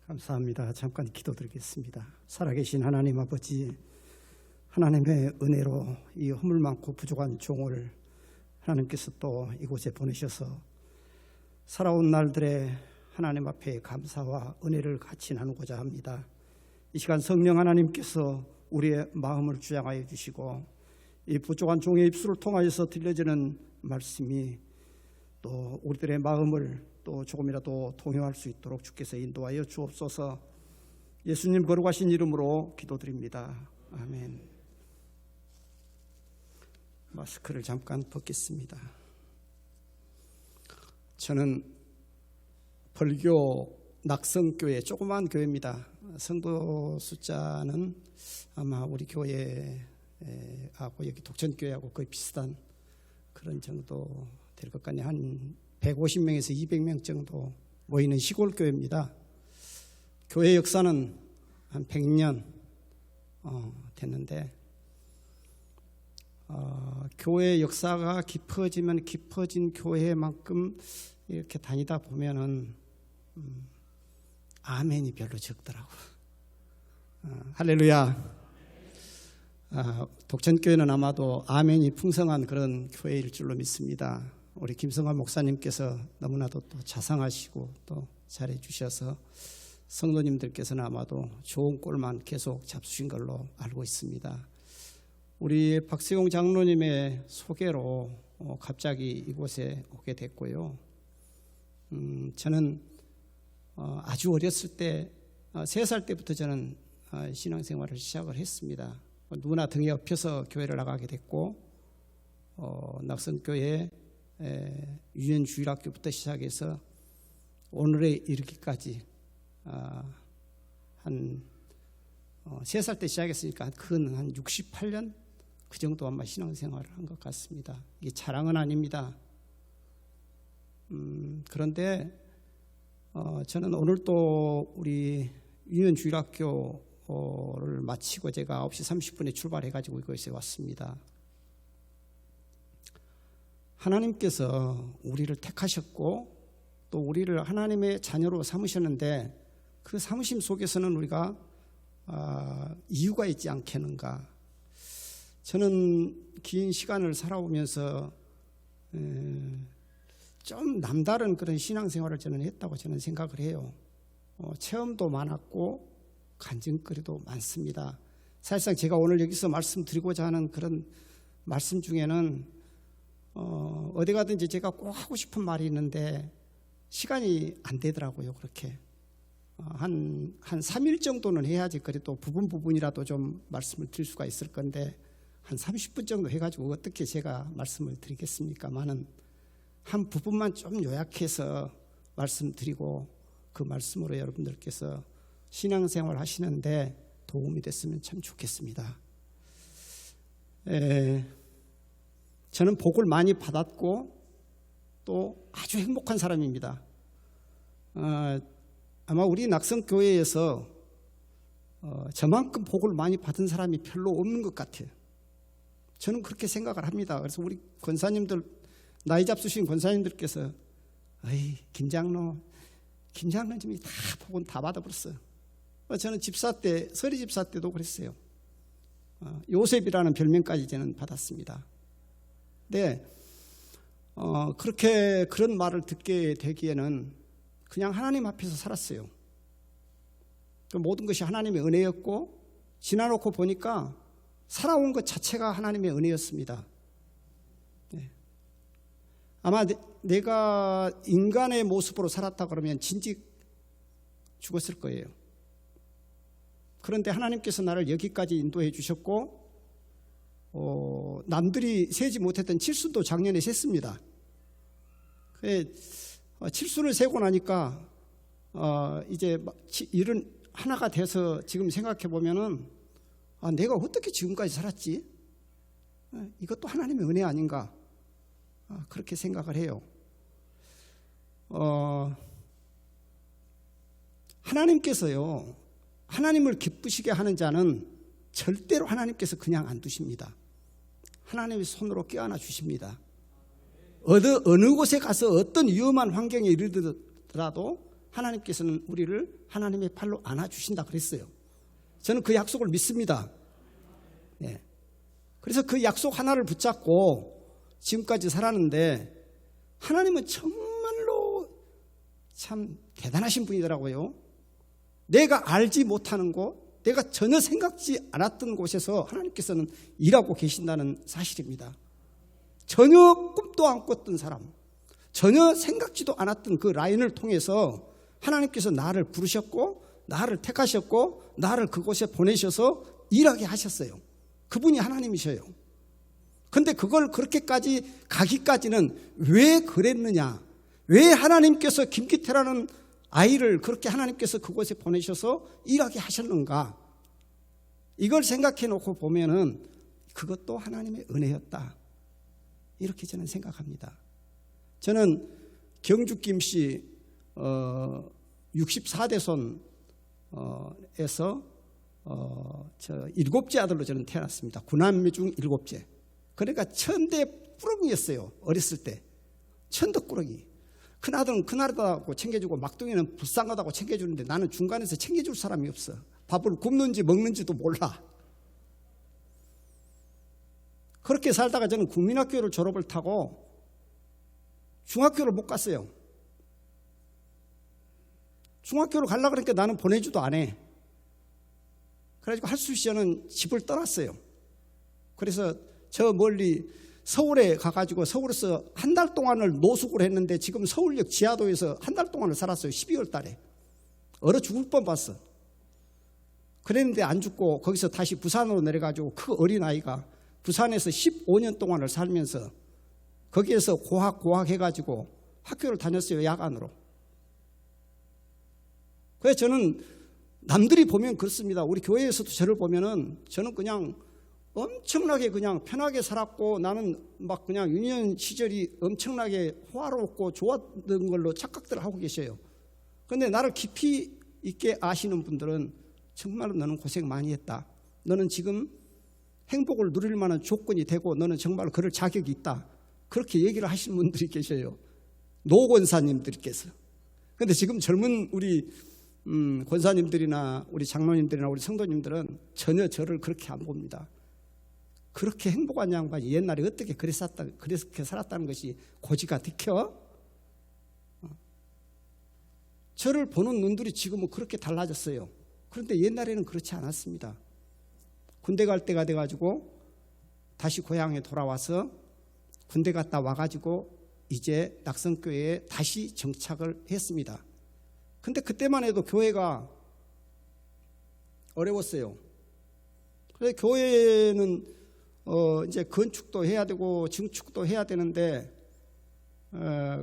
감사합니다. 잠깐 기도드리겠습니다. 살아계신 하나님 아버지, 하나님의 은혜로 이 허물 많고 부족한 종을 하나님께서 또 이곳에 보내셔서 살아온 날들의 하나님 앞에 감사와 은혜를 같이 나누고자 합니다. 이 시간 성령 하나님께서 우리의 마음을 주장하여 주시고 이 부족한 종의 입술을 통하여서 들려지는 말씀이 또 우리들의 마음을 또 조금이라도 동요할 수 있도록 주께서 인도하여 주옵소서. 예수님 거룩하신 이름으로 기도드립니다. 아멘. 마스크를 잠깐 벗겠습니다. 저는 벌교 낙성교회 조그만 교회입니다. 성도 숫자는 아마 우리 교회하고 여기 독천교회하고 거의 비슷한 그런 정도 될 것 같네요. 한 150명에서 200명 정도 모이는 시골 교회입니다. 교회 역사는 한 100년 됐는데 교회 역사가 깊어지면 깊어진 교회만큼 이렇게 다니다 보면은 아멘이 별로 적더라고. 할렐루야. 독천교회는 아마도 아멘이 풍성한 그런 교회일 줄로 믿습니다. 우리 김성환 목사님께서 너무나도 또 자상하시고 또 잘해 주셔서 성도님들께서는 아마도 좋은 꼴만 계속 잡수신 걸로 알고 있습니다. 우리 박세용 장로님의 소개로 갑자기 이곳에 오게 됐고요. 저는 아주 어렸을 때 3살 때부터 저는 신앙생활을 시작을 했습니다. 누구나 등에 업혀서 교회를 나가게 됐고 낙성교회 유연주일학교부터 시작해서 오늘에 이르기까지 한 3살 때 시작했으니까 한 68년 그 정도 아마 신앙생활을 한 것 같습니다. 이게 자랑은 아닙니다. 그런데 저는 오늘 또 우리 유연주일학교를 마치고 제가 9시 30분에 출발해가지고 이곳에 왔습니다. 하나님께서 우리를 택하셨고 또 우리를 하나님의 자녀로 삼으셨는데 그 삼으심 속에서는 우리가 이유가 있지 않겠는가. 저는 긴 시간을 살아오면서 좀 남다른 그런 신앙생활을 저는 했다고 저는 생각을 해요. 체험도 많았고 간증거리도 많습니다. 사실상 제가 오늘 여기서 말씀드리고자 하는 그런 말씀 중에는 어디 가든지 제가 꼭 하고 싶은 말이 있는데 시간이 안 되더라고요. 그렇게 한 3일 정도는 해야지 그래도 부분이라도 좀 말씀을 드릴 수가 있을 건데 한 30분 정도 해가지고 어떻게 제가 말씀을 드리겠습니까마는 한 부분만 좀 요약해서 말씀드리고 그 말씀으로 여러분들께서 신앙생활 하시는데 도움이 됐으면 참 좋겠습니다. 저는 복을 많이 받았고 또 아주 행복한 사람입니다. 아마 우리 낙성교회에서 저만큼 복을 많이 받은 사람이 별로 없는 것 같아요. 저는 그렇게 생각을 합니다. 그래서 우리 권사님들, 나이 잡수신 권사님들께서 김장로님이 다 복은 다 받아버렸어요. 저는 집사 때, 서리 집사 때도 그랬어요. 요셉이라는 별명까지 저는 받았습니다. 네, 그렇게 그런 말을 듣게 되기에는 그냥 하나님 앞에서 살았어요. 모든 것이 하나님의 은혜였고 지나놓고 보니까 살아온 것 자체가 하나님의 은혜였습니다. 네. 아마 내가 인간의 모습으로 살았다 그러면 진즉 죽었을 거예요. 그런데 하나님께서 나를 여기까지 인도해 주셨고 남들이 세지 못했던 칠순도 작년에 셌습니다. 칠순을 세고 나니까 이제 일은 하나가 돼서 지금 생각해 보면은 내가 어떻게 지금까지 살았지? 이것도 하나님의 은혜 아닌가? 그렇게 생각을 해요. 하나님께서요, 하나님을 기쁘시게 하는 자는 절대로 하나님께서 그냥 안 두십니다. 하나님의 손으로 껴안아 주십니다. 어느 곳에 가서 어떤 위험한 환경에 이르더라도 하나님께서는 우리를 하나님의 팔로 안아주신다 그랬어요. 저는 그 약속을 믿습니다. 네. 그래서 그 약속 하나를 붙잡고 지금까지 살았는데 하나님은 정말로 참 대단하신 분이더라고요. 내가 알지 못하는 곳, 내가 전혀 생각지 않았던 곳에서 하나님께서는 일하고 계신다는 사실입니다. 전혀 꿈도 안 꿨던 사람, 전혀 생각지도 않았던 그 라인을 통해서 하나님께서 나를 부르셨고 나를 택하셨고 나를 그곳에 보내셔서 일하게 하셨어요. 그분이 하나님이셔요. 그런데 그걸 그렇게까지 가기까지는 왜 그랬느냐, 왜 하나님께서 김기태라는 아이를 그렇게 하나님께서 그곳에 보내셔서 일하게 하셨는가, 이걸 생각해 놓고 보면은 그것도 하나님의 은혜였다, 이렇게 저는 생각합니다. 저는 경주 김씨 64대손에서 저 7째 아들로 저는 태어났습니다. 9남매 중 7째. 그러니까 천대 꾸러기였어요. 어렸을 때 천덕꾸러기. 큰아들은 큰아들하고 챙겨주고 막둥이는 불쌍하다고 챙겨주는데 나는 중간에서 챙겨줄 사람이 없어. 밥을 굽는지 먹는지도 몰라. 그렇게 살다가 저는 국민학교를 졸업을 타고 중학교를 못 갔어요. 중학교를 가려고 그러니까 나는 보내주도 안 해. 그래가지고 할수 시절은 집을 떠났어요. 그래서 저 멀리 서울에 가가지고 서울에서 한 달 동안을 노숙을 했는데 지금 서울역 지하도에서 한 달 동안을 살았어요. 12월 달에. 얼어 죽을 뻔 봤어. 그랬는데 안 죽고 거기서 다시 부산으로 내려가지고 그 어린아이가 부산에서 15년 동안을 살면서 거기에서 고학 해가지고 학교를 다녔어요. 야간으로. 그래서 저는 남들이 보면 그렇습니다. 우리 교회에서도 저를 보면은 저는 그냥 엄청나게 그냥 편하게 살았고 나는 막 그냥 유년 시절이 엄청나게 호화롭고 좋았던 걸로 착각들을 하고 계셔요. 그런데 나를 깊이 있게 아시는 분들은 정말로 너는 고생 많이 했다. 너는 지금 행복을 누릴 만한 조건이 되고 너는 정말 그럴 자격이 있다. 그렇게 얘기를 하시는 분들이 계셔요. 노 권사님들께서. 그런데 지금 젊은 우리 권사님들이나 우리 장로님들이나 우리 성도님들은 전혀 저를 그렇게 안 봅니다. 그렇게 행복한 양반이 옛날에 어떻게 그렇게 살았다는 것이 고지가 들켜? 저를 보는 눈들이 지금은 그렇게 달라졌어요. 그런데 옛날에는 그렇지 않았습니다. 군대 갈 때가 돼가지고 다시 고향에 돌아와서 군대 갔다 와가지고 이제 낙성교회에 다시 정착을 했습니다. 근데 그때만 해도 교회가 어려웠어요. 그래서 교회는 이제 건축도 해야 되고 증축도 해야 되는데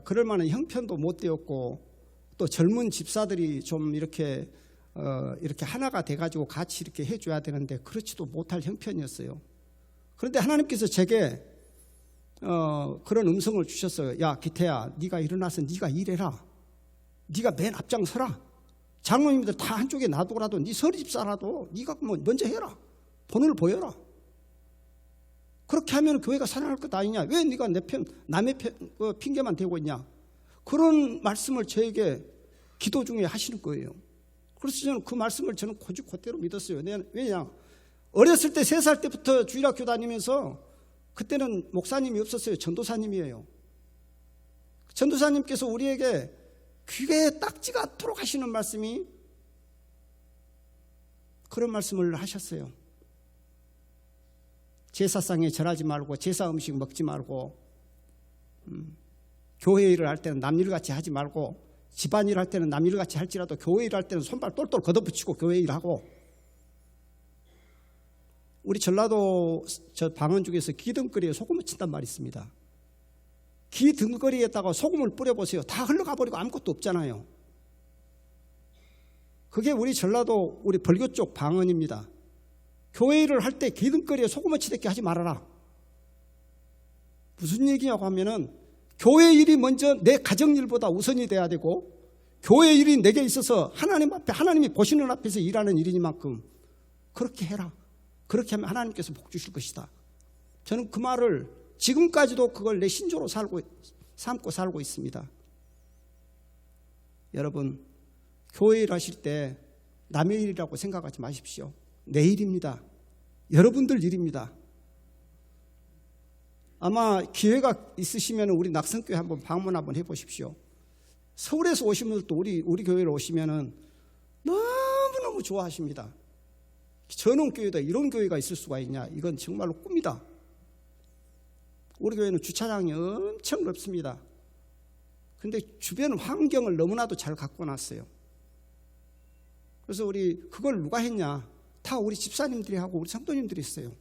그럴 만한 형편도 못 되었고 또 젊은 집사들이 좀 이렇게 하나가 돼가지고 같이 이렇게 해줘야 되는데 그렇지도 못할 형편이었어요. 그런데 하나님께서 제게 그런 음성을 주셨어요. 야 기태야, 네가 일어나서 네가 일해라. 네가 맨 앞장 서라. 장로님들 다 한쪽에 놔두고라도 네 서리집사라도 네가 뭐 먼저 해라. 본을 보여라. 그렇게 하면 교회가 살아날 것 아니냐. 왜 네가 남의 핑계만 대고 있냐. 그런 말씀을 저에게 기도 중에 하시는 거예요. 그래서 저는 그 말씀을 저는 곧대로 믿었어요. 왜냐, 어렸을 때 3살 때부터 주일학교 다니면서 그때는 목사님이 없었어요. 전도사님이에요. 전도사님께서 우리에게 귀에 딱지가 않도록 하시는 말씀이 그런 말씀을 하셨어요. 제사상에 절하지 말고 제사 음식 먹지 말고 교회 일을 할 때는 남일같이 하지 말고 집안일 할 때는 남일같이 할지라도 교회 일 할 때는 손발 똘똘 걷어붙이고 교회 일하고. 우리 전라도 저 방언 중에서 기등거리에 소금을 친단 말이 있습니다. 기등거리에다가 소금을 뿌려보세요. 다 흘러가 버리고 아무것도 없잖아요. 그게 우리 전라도 우리 벌교 쪽 방언입니다. 교회 일을 할 때 기등거리에 소금을 치대게 하지 말아라. 무슨 얘기냐고 하면은 교회 일이 먼저 내 가정 일보다 우선이 돼야 되고 교회 일이 내게 있어서 하나님 앞에 하나님이 보시는 앞에서 일하는 일이니만큼 그렇게 해라. 그렇게 하면 하나님께서 복 주실 것이다. 저는 그 말을 지금까지도 그걸 내 신조로 삼고 살고 있습니다. 여러분, 교회 일 하실 때 남의 일이라고 생각하지 마십시오. 내 일입니다. 여러분들 일입니다. 아마 기회가 있으시면 우리 낙성교회 한번 방문 한번 해보십시오. 서울에서 오신 분들도 우리 교회로 오시면 너무너무 좋아하십니다. 저놈 교회다, 이런 교회가 있을 수가 있냐, 이건 정말로 꿈이다. 우리 교회는 주차장이 엄청 넓습니다. 근데 주변 환경을 너무나도 잘 갖고 놨어요. 그래서 그걸 누가 했냐? 다 우리 집사님들이 하고 우리 성도님들이 했어요.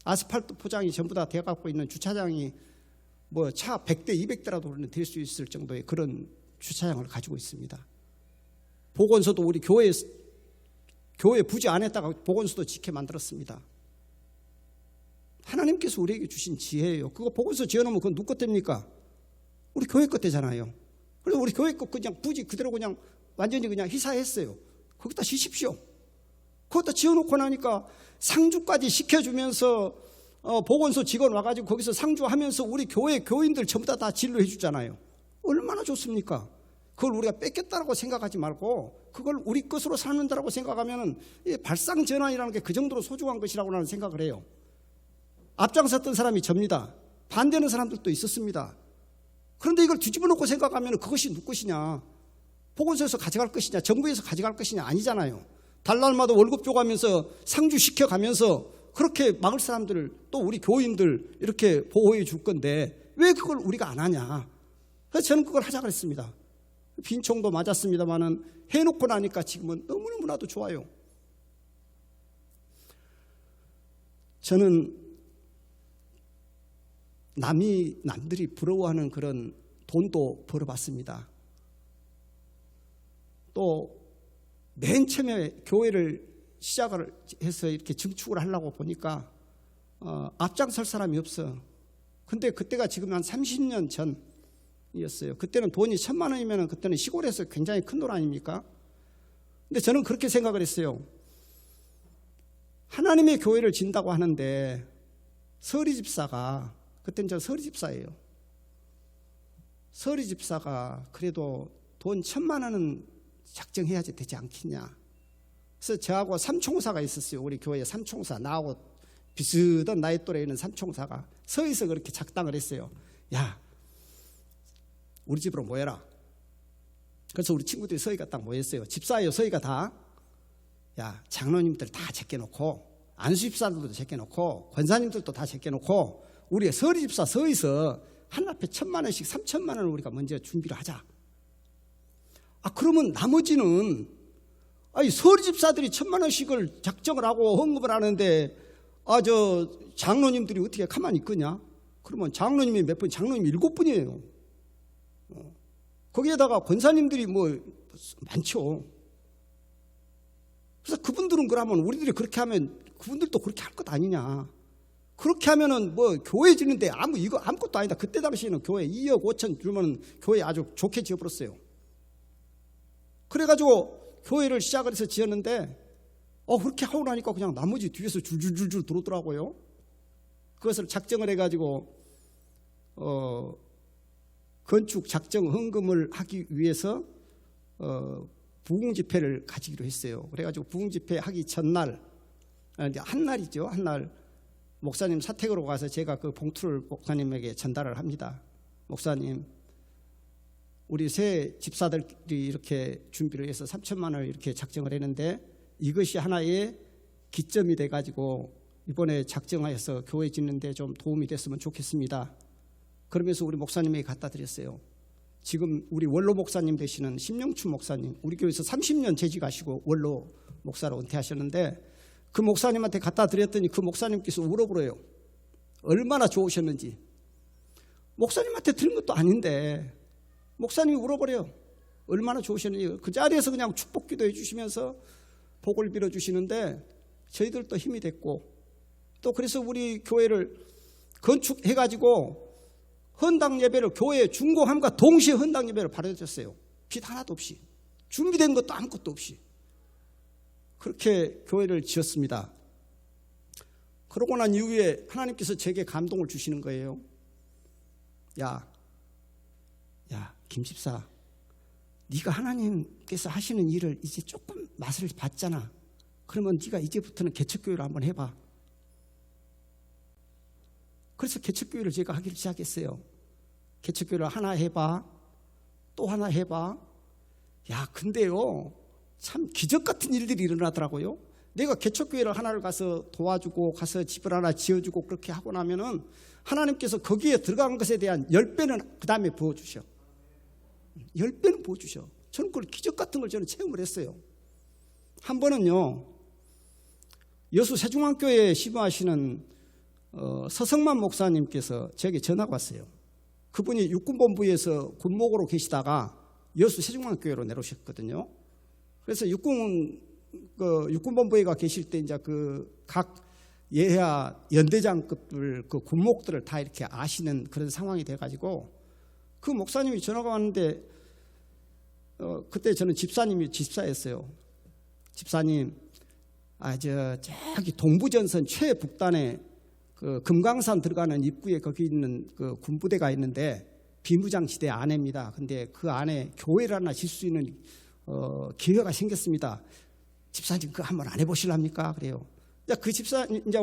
아스팔트 포장이 전부 다 되어갖고 있는 주차장이 뭐 차 100대, 200대라도 될 수 있을 정도의 그런 주차장을 가지고 있습니다. 보건소도 우리 교회 부지 안에다가 보건소도 짓게 만들었습니다. 하나님께서 우리에게 주신 지혜예요. 그거 보건소 지어놓으면 그건 누구 것 됩니까? 우리 교회 것 되잖아요. 그래서 우리 교회 것 그냥 부지 그대로 그냥 완전히 그냥 희사했어요. 거기다 지십시오. 거기다 지어놓고 나니까 상주까지 시켜주면서 보건소 직원 와가지고 거기서 상주하면서 우리 교회 교인들 전부 다 진료해 주잖아요. 얼마나 좋습니까? 그걸 우리가 뺏겼다고 생각하지 말고 그걸 우리 것으로 사는다라고 생각하면 발상전환이라는 게 그 정도로 소중한 것이라고 나는 생각을 해요. 앞장섰던 사람이 접니다. 반대하는 사람들도 있었습니다. 그런데 이걸 뒤집어 놓고 생각하면 그것이 누구 것이냐? 보건소에서 가져갈 것이냐? 정부에서 가져갈 것이냐? 아니잖아요. 달날마다 월급 줘가면서 상주시켜가면서 그렇게 마을 사람들을 또 우리 교인들 이렇게 보호해 줄 건데 왜 그걸 우리가 안 하냐? 그래서 저는 그걸 하자 그랬습니다. 빈총도 맞았습니다만은 해놓고 나니까 지금은 너무너무나도 좋아요. 저는 남들이 부러워하는 그런 돈도 벌어봤습니다. 또 맨 처음에 교회를 시작을 해서 이렇게 증축을 하려고 보니까 앞장설 사람이 없어. 근데 그때가 지금 한 30년 전이었어요. 그때는 돈이 1,000만 원이면 그때는 시골에서 굉장히 큰 돈 아닙니까? 근데 저는 그렇게 생각을 했어요. 하나님의 교회를 진다고 하는데 서리 집사가, 그때는 저 서리 집사예요. 서리 집사가 그래도 돈 1,000만 원은 작정해야지 되지 않겠냐. 그래서 저하고 삼총사가 있었어요. 우리 교회에 삼총사, 나하고 비슷한 나이 또래에 있는 삼총사가 서에서 그렇게 작당을 했어요. 야, 우리 집으로 모여라. 그래서 우리 친구들이 서희가 딱 모였어요. 집사예요, 서희가 다. 야, 장로님들 다 제껴놓고 안수집사들도 제껴놓고 권사님들도 다 제껴놓고 우리 서리 집사 서에서 한 앞에 1,000만 원씩 3,000만 원을 우리가 먼저 준비를 하자. 그러면 나머지는 서리 집사들이 1,000만 원씩을 작정을 하고 헌금을 하는데 저 장로님들이 어떻게 가만히 있겠냐? 그러면 장로님이 몇 분? 장로님이 7분이에요. 거기에다가 권사님들이 뭐 많죠. 그래서 그분들은 그러면 우리들이 그렇게 하면 그분들도 그렇게 할 것 아니냐. 그렇게 하면은 뭐 교회 짓는데 이거 아무것도 아니다. 그때 당시에는 교회 2억 5천 주면 교회 아주 좋게 지어버렸어요. 그래가지고 교회를 시작을 해서 지었는데 그렇게 하고 나니까 그냥 나머지 뒤에서 줄줄줄줄 들어오더라고요. 그것을 작정을 해가지고 건축 작정 헌금을 하기 위해서 부흥집회를 가지기로 했어요. 그래가지고 부흥집회 하기 전날, 한날이죠. 한날 목사님 사택으로 가서 제가 그 봉투를 목사님에게 전달을 합니다. 목사님, 우리 새 집사들이 이렇게 준비를 해서 3,000만 원을 이렇게 작정을 했는데 이것이 하나의 기점이 돼가지고 이번에 작정하여서 교회 짓는데 좀 도움이 됐으면 좋겠습니다. 그러면서 우리 목사님에게 갖다 드렸어요. 지금 우리 원로 목사님 되시는 심영춘 목사님, 우리 교회에서 30년 재직하시고 원로 목사로 은퇴하셨는데 그 목사님한테 갖다 드렸더니 그 목사님께서 울어버려요. 얼마나 좋으셨는지. 목사님한테 드린 것도 아닌데 목사님이 울어버려요. 얼마나 좋으셨는지. 그 자리에서 그냥 축복 기도해 주시면서 복을 빌어주시는데 저희들도 힘이 됐고 또 그래서 우리 교회를 건축해가지고 헌당 예배를 교회에 준공함과 동시에 헌당 예배를 바라졌어요. 빚 하나도 없이. 준비된 것도 아무것도 없이. 그렇게 교회를 지었습니다. 그러고 난 이후에 하나님께서 제게 감동을 주시는 거예요. 야, 김집사, 네가 하나님께서 하시는 일을 이제 조금 맛을 봤잖아. 그러면 네가 이제부터는 개척교회를 한번 해봐. 그래서 개척교회를 제가 하기를 시작했어요. 개척교회를 하나 해봐, 또 하나 해봐. 야, 근데요, 참 기적 같은 일들이 일어나더라고요. 내가 개척교회를 하나를 가서 도와주고 가서 집을 하나 지어주고 그렇게 하고 나면은 하나님께서 거기에 들어간 것에 대한 10배는 그 다음에 부어주셔. 10배는 부어주셔. 저는 그걸 기적 같은 걸 저는 체험을 했어요. 한 번은요, 여수 세중앙교회에 심부하시는 서성만 목사님께서 저에게 전화가 왔어요. 그분이 육군본부에서 군목으로 계시다가 여수 세중앙교회로 내려오셨거든요. 그래서 육군본부에 계실 때 이제 각 예하 연대장급들 그 군목들을 다 이렇게 아시는 그런 상황이 돼가지고 그 목사님이 전화가 왔는데 그때 저는 집사였어요. 집사님, 저기 동부전선 최북단에 그 금강산 들어가는 입구에 거기 있는 그 군부대가 있는데 비무장지대 안에입니다. 근데 그 안에 교회를 하나 질 수 있는 기회가 생겼습니다. 집사님 그거 한번 안 해보실랍니까? 그래요. 그 집사님, 이제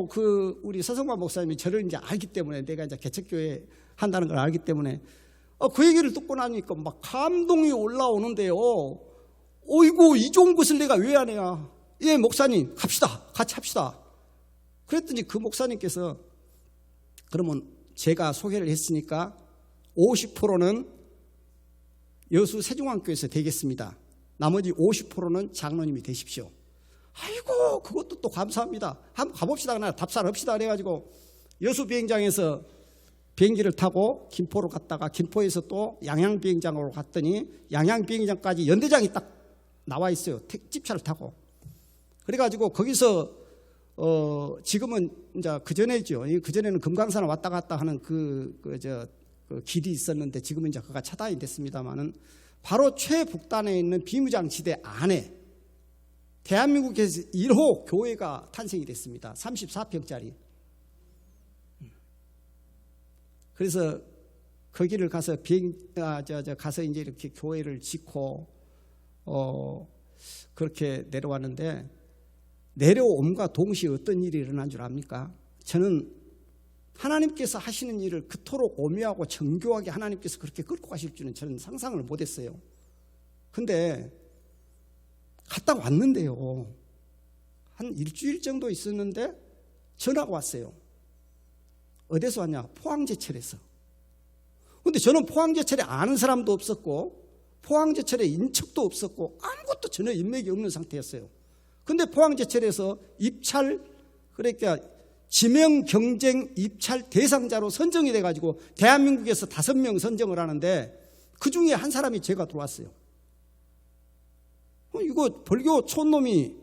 우리 서성만 목사님이 저를 이제 알기 때문에 내가 이제 개척교회 한다는 걸 알기 때문에 그 얘기를 듣고 나니까 막 감동이 올라오는데요. 어이구, 이 좋은 것을 내가 왜 안 해야? 예, 목사님, 갑시다. 같이 합시다. 그랬더니 그 목사님께서 그러면 제가 소개를 했으니까 50%는 여수 세중앙교회에서 되겠습니다. 나머지 50%는 장로님이 되십시오. 아이고, 그것도 또 감사합니다. 한번 가봅시다. 그냥 답사합시다. 그래가지고 여수 비행장에서 비행기를 타고 김포로 갔다가 김포에서 또 양양 비행장으로 갔더니 양양 비행장까지 연대장이 딱 나와 있어요. 집차를 타고. 그래가지고 거기서 지금은 이제 그전에죠. 그전에는 금강산을 왔다 갔다 하는 그 길이 있었는데 지금은 이제 그가 차단이 됐습니다만은 바로 최북단에 있는 비무장지대 안에 대한민국에서 1호 교회가 탄생이 됐습니다. 34평짜리. 그래서 거기를 가서 가서 이제 이렇게 교회를 짓고 그렇게 내려왔는데 내려옴과 동시에 어떤 일이 일어난 줄 압니까? 저는 하나님께서 하시는 일을 그토록 오묘하고 정교하게 하나님께서 그렇게 끌고 가실 줄은 저는 상상을 못했어요. 근데 갔다 왔는데요, 한 일주일 정도 있었는데 전화가 왔어요. 어디서 왔냐? 포항제철에서. 근데 저는 포항제철에 아는 사람도 없었고 포항제철에 인척도 없었고 아무것도 전혀 인맥이 없는 상태였어요. 근데 포항제철에서 입찰, 그러니까 지명 경쟁 입찰 대상자로 선정이 돼가지고 대한민국에서 5명 선정을 하는데 그 중에 한 사람이 제가 들어왔어요. 이거 벌교 촌놈이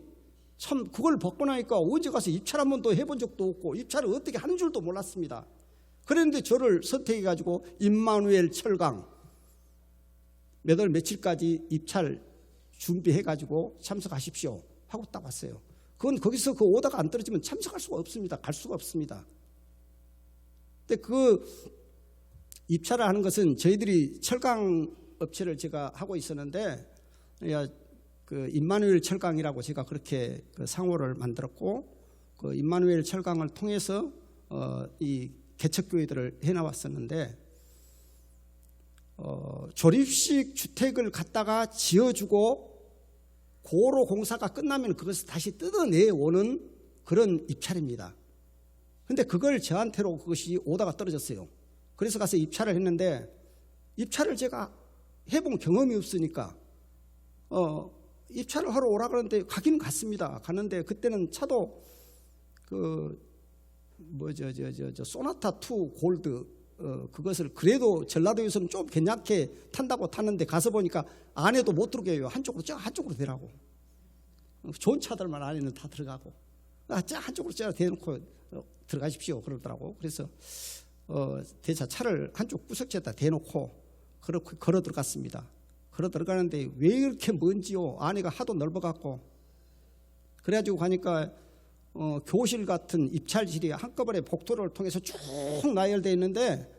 참 그걸 받고 나니까 언제 가서 입찰 한 번도 해본 적도 없고 입찰을 어떻게 하는 줄도 몰랐습니다. 그런데 저를 선택해가지고 임마누엘 철강 몇 월 며칠까지 입찰 준비해가지고 참석하십시오 하고 딱 왔어요. 그건 거기서 그 오다가 안 떨어지면 참석할 수가 없습니다. 갈 수가 없습니다. 근데 그 입찰을 하는 것은 저희들이 철강 업체를 제가 하고 있었는데 그 임마누엘 철강이라고 제가 그렇게 그 상호를 만들었고 그 임마누엘 철강을 통해서 이 개척교회들을 해나왔었는데 조립식 주택을 갖다가 지어주고 고로 공사가 끝나면 그것을 다시 뜯어내오는 그런 입찰입니다. 근데 그걸 저한테로 그것이 오다가 떨어졌어요. 그래서 가서 입찰을 했는데 입찰을 제가 해본 경험이 없으니까 입찰을 하러 오라 그러는데 가기는 갔습니다. 갔는데 그때는 차도 소나타 2 골드 그것을 그래도 전라도에서는 좀 괜찮게 탄다고 탔는데 가서 보니까 안에도 못 들어오게 해요. 한쪽으로 되라고. 좋은 차들만 안에는 다 들어가고 한쪽으로 대놓고 들어가십시오 그러더라고. 그래서 대차 차를 한쪽 구석지에다 대놓고 그렇게 걸어 들어갔습니다. 걸어 들어가는데 왜 이렇게 먼지요? 안에가 하도 넓어갖고 그래가지고 가니까 교실 같은 입찰실이 한꺼번에 복도를 통해서 쭉 나열되어 있는데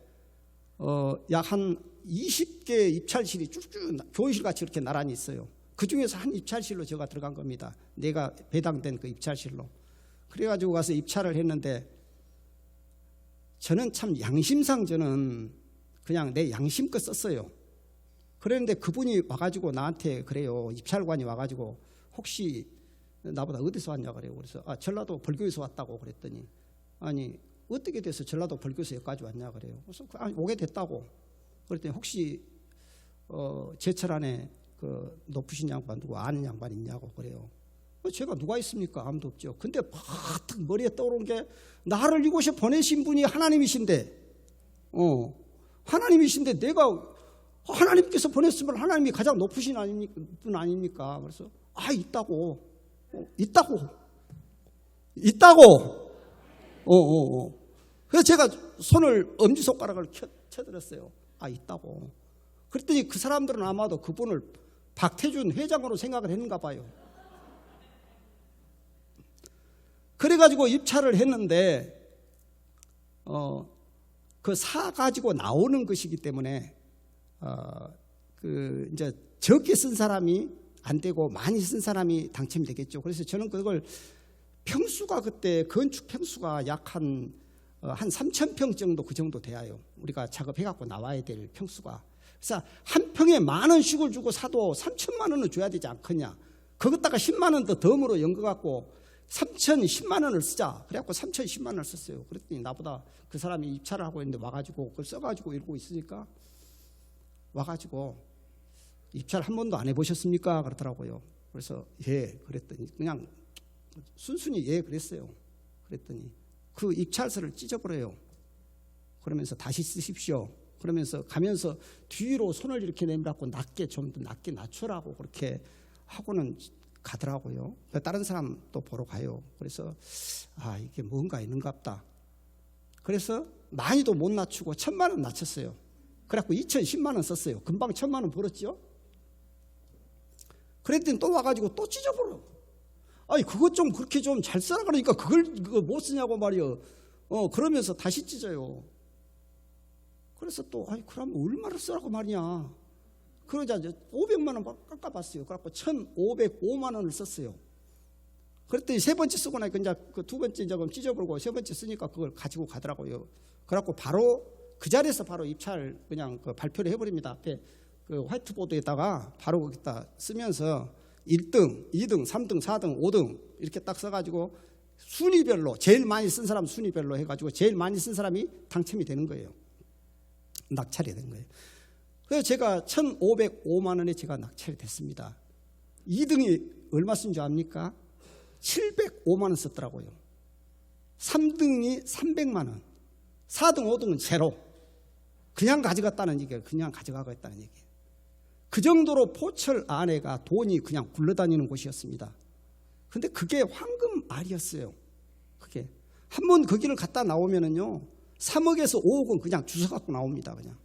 약 한 20개 입찰실이 쭉쭉 교회실같이 이렇게 나란히 있어요. 그중에서 한 입찰실로 제가 들어간 겁니다. 내가 배당된 그 입찰실로. 그래가지고 가서 입찰을 했는데 저는 참 양심상 저는 그냥 내 양심껏 썼어요. 그랬는데 그분이 와가지고 나한테 그래요. 입찰관이 와가지고 혹시 나보다 어디서 왔냐 그래요. 그래서 전라도 벌교에서 왔다고 그랬더니 아니 어떻게 돼서 전라도 벌교에서 여기까지 왔냐 그래요. 그래서 오게 됐다고. 그랬더니 혹시 제철 안에 그 높으신 양반 누구 아는 양반 있냐고 그래요. 제가 누가 있습니까? 아무도 없죠. 근데 팍 머리에 떠오른 게 나를 이곳에 보내신 분이 하나님이신데 하나님이신데 내가 하나님께서 보냈으면 하나님이 가장 높으신 분 아닙니까? 그래서 있다고. 그래서 제가 손을 엄지손가락을 쳐들었어요. 있다고. 그랬더니 그 사람들은 아마도 그분을 박태준 회장으로 생각을 했는가 봐요. 그래가지고 입찰을 했는데 그 사 가지고 나오는 것이기 때문에 그 이제 적게 쓴 사람이 안 되고 많이 쓴 사람이 당첨이 되겠죠. 그래서 저는 그걸 평수가 그때 건축 평수가 약 한 3,000평 정도 그 정도 돼요. 우리가 작업해갖고 나와야 될 평수가. 그래서 한 평에 10,000원씩을 주고 사도 3,000만 원은 줘야 되지 않겠냐. 거기다가 10만 원 더 덤으로 연거갖고 3,010만 원을 쓰자. 그래갖고 3,010만 원을 썼어요. 그랬더니 나보다 그 사람이 입찰을 하고 있는데 와가지고 그걸 써가지고 이러고 있으니까 와가지고 입찰 한 번도 안 해보셨습니까? 그러더라고요. 그래서 예 그랬더니 그냥 순순히 예 그랬어요. 그랬더니 그 입찰서를 찢어버려요. 그러면서 다시 쓰십시오. 그러면서 가면서 뒤로 손을 이렇게 내밀고 낮게 좀 더 낮게 낮추라고 그렇게 하고는 가더라고요. 다른 사람 또 보러 가요. 그래서 이게 뭔가 있는갑다. 그래서 많이도 못 낮추고 1,000만 원 낮췄어요. 그래갖고 2,010만 원 썼어요. 금방 1,000만 원 벌었죠. 그랬더니 또 와가지고 또 찢어버려. 그것 좀 그렇게 좀 잘 써라 그러니까 그걸 못 쓰냐고 말이요. 그러면서 다시 찢어요. 그래서 또 그럼 얼마를 쓰라고 말이냐. 그러자 500만 원 깎아봤어요. 그래갖고 1,505만 원을 썼어요. 그랬더니 세 번째 쓰고 나니까 이제 그 두 번째 조금 찢어버리고 세 번째 쓰니까 그걸 가지고 가더라고요. 그래갖고 바로 그 자리에서 바로 입찰 그냥 발표를 해버립니다. 앞에 그 화이트보드에다가 바로 거기다 쓰면서 1등, 2등, 3등, 4등, 5등 이렇게 딱 써가지고 순위별로 제일 많이 쓴 사람 순위별로 해가지고 제일 많이 쓴 사람이 당첨이 되는 거예요. 낙찰이 된 거예요. 그래서 제가 1,505만 원에 제가 낙찰이 됐습니다. 2등이 얼마 쓴 줄 압니까? 705만 원 썼더라고요. 3등이 300만 원, 4등, 5등은 제로. 그냥 가져갔다는 얘기예요. 그냥 가져가고 있다는 얘기예요. 그 정도로 포철 안에가 돈이 그냥 굴러다니는 곳이었습니다. 근데 그게 황금알이었어요. 그게 한번 거기를 갔다 나오면은요 3억에서 5억은 그냥 주워 갖고 나옵니다. 그냥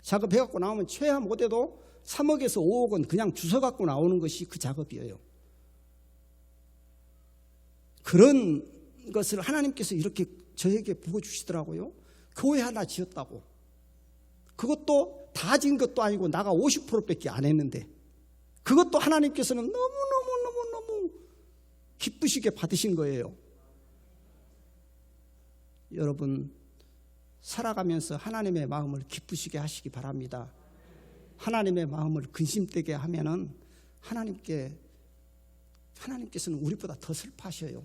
작업해 갖고 나오면 최하 못해도 3억에서 5억은 그냥 주워 갖고 나오는 것이 그 작업이에요. 그런 것을 하나님께서 이렇게 저에게 부어주시더라고요. 교회 하나 지었다고. 그것도 다 지은 것도 아니고 나가 50%밖에 안 했는데 그것도 하나님께서는 너무 기쁘시게 받으신 거예요. 여러분 살아가면서 하나님의 마음을 기쁘시게 하시기 바랍니다. 하나님의 마음을 근심되게 하면은 하나님께서는 우리보다 더 슬퍼하셔요.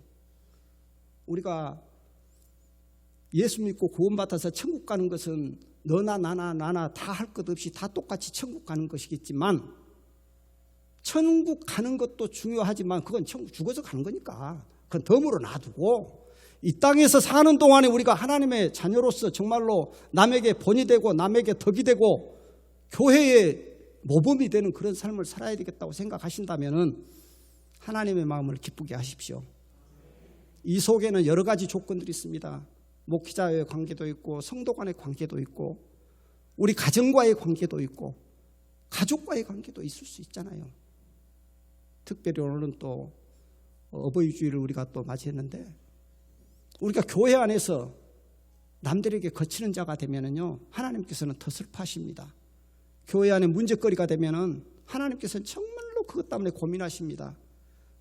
우리가 예수 믿고 구원받아서 천국 가는 것은 너나 나나 다 할 것 없이 다 똑같이 천국 가는 것이겠지만 천국 가는 것도 중요하지만 그건 천국 죽어서 가는 거니까 그건 덤으로 놔두고 이 땅에서 사는 동안에 우리가 하나님의 자녀로서 정말로 남에게 본이 되고 남에게 덕이 되고 교회의 모범이 되는 그런 삶을 살아야 되겠다고 생각하신다면 하나님의 마음을 기쁘게 하십시오. 이 속에는 여러 가지 조건들이 있습니다. 목회자와의 관계도 있고 성도 간의 관계도 있고 우리 가정과의 관계도 있고 가족과의 관계도 있을 수 있잖아요. 특별히 오늘은 또 어버이 주일을 우리가 또 맞이했는데 우리가 교회 안에서 남들에게 거치는 자가 되면은요 하나님께서는 더 슬퍼하십니다. 교회 안에 문제거리가 되면은 하나님께서는 정말로 그것 때문에 고민하십니다.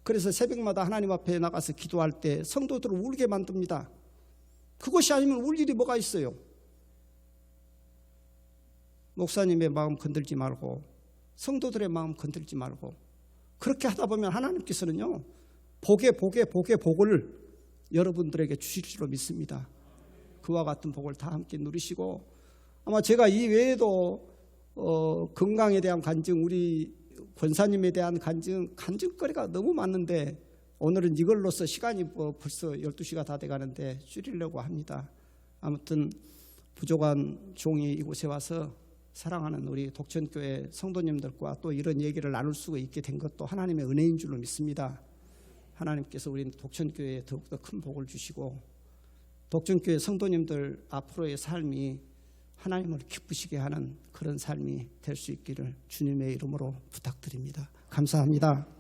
그래서 새벽마다 하나님 앞에 나가서 기도할 때 성도들을 울게 만듭니다. 그것이 아니면 울 일이 뭐가 있어요? 목사님의 마음 건들지 말고 성도들의 마음 건들지 말고 그렇게 하다 보면 하나님께서는요 복을 여러분들에게 주실 줄로 믿습니다. 그와 같은 복을 다 함께 누리시고 아마 제가 이 외에도 건강에 대한 간증, 우리 권사님에 대한 간증거리가 너무 많은데 오늘은 이걸로서 시간이 벌써 12시가 다 돼가는데 줄이려고 합니다. 아무튼 부족한 종이 이곳에 와서 사랑하는 우리 독천교회 성도님들과 또 이런 얘기를 나눌 수가 있게 된 것도 하나님의 은혜인 줄로 믿습니다. 하나님께서 우리 독천교회에 더욱더 큰 복을 주시고 독천교회 성도님들 앞으로의 삶이 하나님을 기쁘시게 하는 그런 삶이 될 수 있기를 주님의 이름으로 부탁드립니다. 감사합니다.